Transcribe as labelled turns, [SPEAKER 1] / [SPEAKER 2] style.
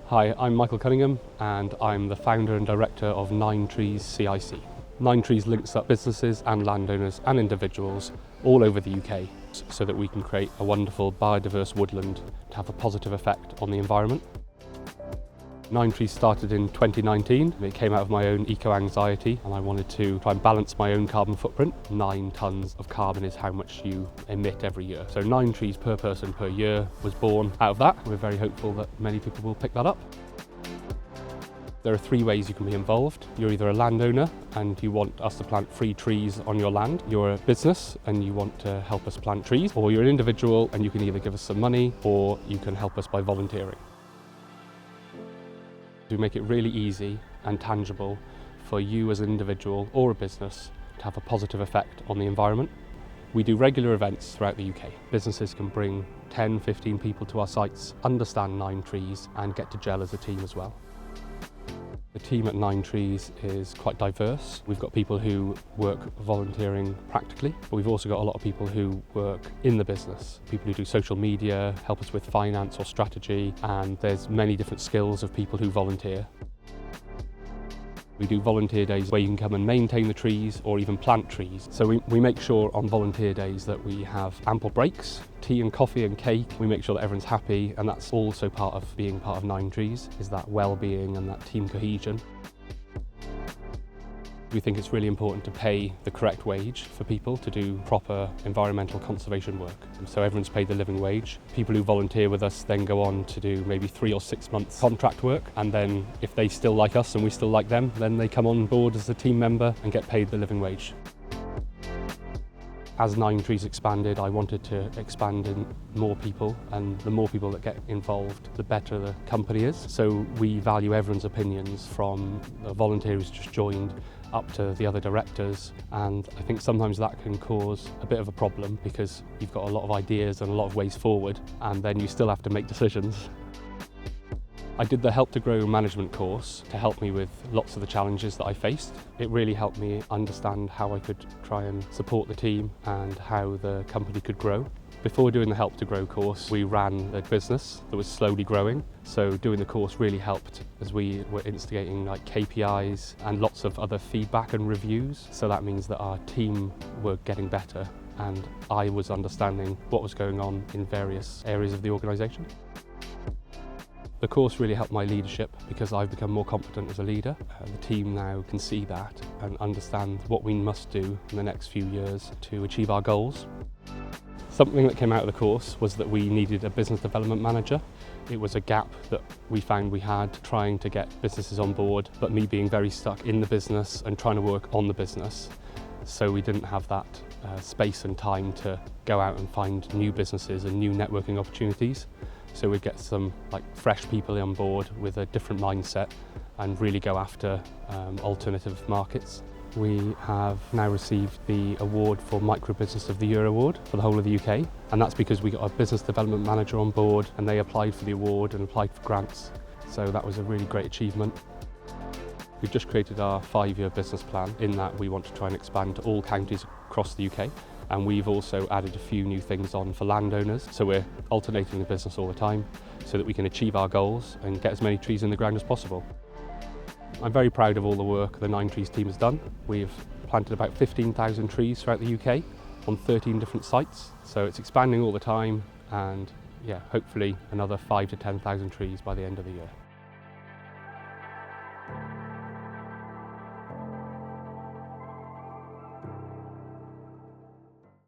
[SPEAKER 1] Hi, I'm Michael Cunningham and I'm the founder and director of 9Trees CIC. 9Trees links up businesses and landowners and individuals all over the UK so that we can create a wonderful biodiverse woodland to have a positive effect on the environment. 9Trees started in 2019. It came out of my own eco-anxiety and I wanted to try and balance my own carbon footprint. 9 tonnes of carbon is how much you emit every year. So 9 trees per person per year was born out of that. We're very hopeful that many people will pick that up. There are 3 ways you can be involved. You're either a landowner and you want us to plant free trees on your land. You're a business and you want to help us plant trees. Or you're an individual and you can either give us some money or you can help us by volunteering. We make it really easy and tangible for you as an individual or a business to have a positive effect on the environment. We do regular events throughout the UK. Businesses can bring 10, 15 people to our sites, understand 9Trees and get to gel as a team as well. The team at 9Trees is quite diverse. We've got people who work volunteering practically, but we've also got a lot of people who work in the business. People who do social media, help us with finance or strategy, and there's many different skills of people who volunteer. We do volunteer days where you can come and maintain the trees or even plant trees. So we make sure on volunteer days that we have ample breaks, tea and coffee and cake. We make sure that everyone's happy, and that's also part of being part of 9Trees, is that well-being and that team cohesion. We think it's really important to pay the correct wage for people to do proper environmental conservation work. So everyone's paid the living wage. People who volunteer with us then go on to do maybe 3 or 6 months contract work, and then if they still like us and we still like them, then they come on board as a team member and get paid the living wage. As 9Trees expanded, I wanted to expand in more people, and the more people that get involved, the better the company is. So we value everyone's opinions, from the volunteer who's just joined up to the other directors, and I think sometimes that can cause a bit of a problem because you've got a lot of ideas and a lot of ways forward, and then you still have to make decisions. I did the Help to Grow management course to help me with lots of the challenges that I faced. It really helped me understand how I could try and support the team and how the company could grow. Before doing the Help to Grow course, we ran a business that was slowly growing. So doing the course really helped as we were instigating like KPIs and lots of other feedback and reviews. So that means that our team were getting better and I was understanding what was going on in various areas of the organisation. The course really helped my leadership because I've become more competent as a leader. The team now can see that and understand what we must do in the next few years to achieve our goals. Something that came out of the course was that we needed a business development manager. It was a gap that we found we had trying to get businesses on board, but me being very stuck in the business and trying to work on the business. So we didn't have that space and time to go out and find new businesses and new networking opportunities. So we'd get some fresh people on board with a different mindset and really go after alternative markets. We have now received the award for Micro Business of the Year award for the whole of the UK, and that's because we got a business development manager on board and they applied for the award and applied for grants. So that was a really great achievement. We've just created our 5-year business plan in that we want to try and expand to all counties across the UK. And we've also added a few new things on for landowners. So we're alternating the business all the time so that we can achieve our goals and get as many trees in the ground as possible. I'm very proud of all the work the 9Trees team has done. We've planted about 15,000 trees throughout the UK on 13 different sites. So it's expanding all the time, and hopefully another 5,000 to 10,000 trees by the end of the year.